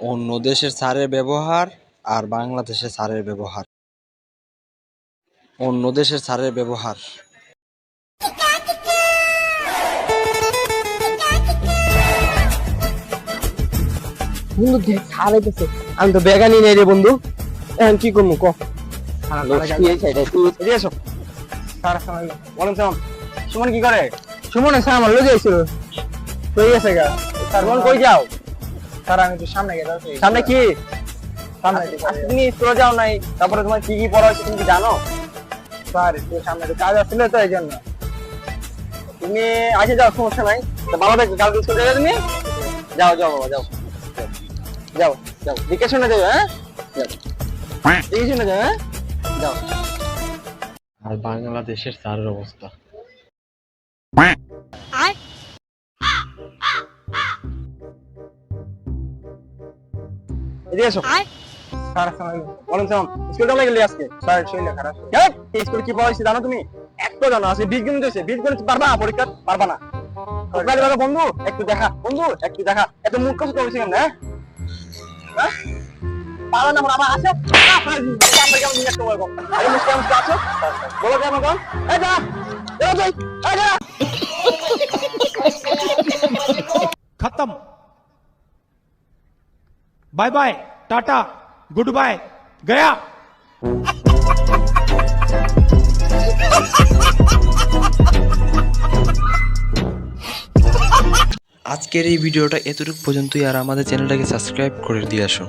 অন্য দেশের স্যারের ব্যবহার আর বাংলাদেশের স্যারের ব্যবহার। অন্য দেশের স্যারের ব্যবহার। বন্ধু দেখ স্যার আইতেছে। আমি তো ব্যাগ আনি নাই রে বন্ধু, এখন কি করবো ক? সুমন কি করে? সুমন স্যার আমার লগে আইছিল, কই গেছে গা? স্যার সুমন কই যাও? স্যার আমি একটু সামনে গেলাম। সামনে কি? সামনে আজকে তুমি স্কুলে যাও নাই, তারপরে তোমার কি কি পড়া হয়েছে তুমি কি জানো? স্যার একটু সামনে একটু কাজ আসছিল তো এই জন্য। তুমি আজকে যাও, সমস্যা নাই। তো বাবা দেখ কালকে স্কুলে যাবে তুমি? যাও যাও বাবা যাও যাও যাও, দেখে শুনে যাও। হ্যাঁ দেখে শুনে যাও। হ্যাঁ যাও। আর বাংলাদেশের স্যারের অবস্থা। এদিকে এসো। স্যার আসসালামু আলাইকুম। বলেন সালাম। স্কুলে কেমন গেলি আজকে? স্যার শরীর খারাপ। এই স্কুলে কি পড়াইছে জানো তুমি? একটু জানো? আজকে বীজগণিত হয়েছে, বীজগণিত পারবা না? পরীক্ষা পারবা না? বন্ধু একটু দেখা, বন্ধু একটু দেখা, এত মূর্খ ছোট হয়েছে কেন? হ্যাঁ পারো না? আমার আছে আমরা কেমন নিয়ে আসতে পারবো? আরে মুস্তাম আছো বলো কেমন কোন? এই যা এই যা এই যা। खत्म। Bye bye, tata, goodbye, गया। আজকের এই ভিডিওটা এতটুকু পর্যন্তই, আর আমাদের চ্যানেলটাকে সাবস্ক্রাইব করে দিয়ে আসো।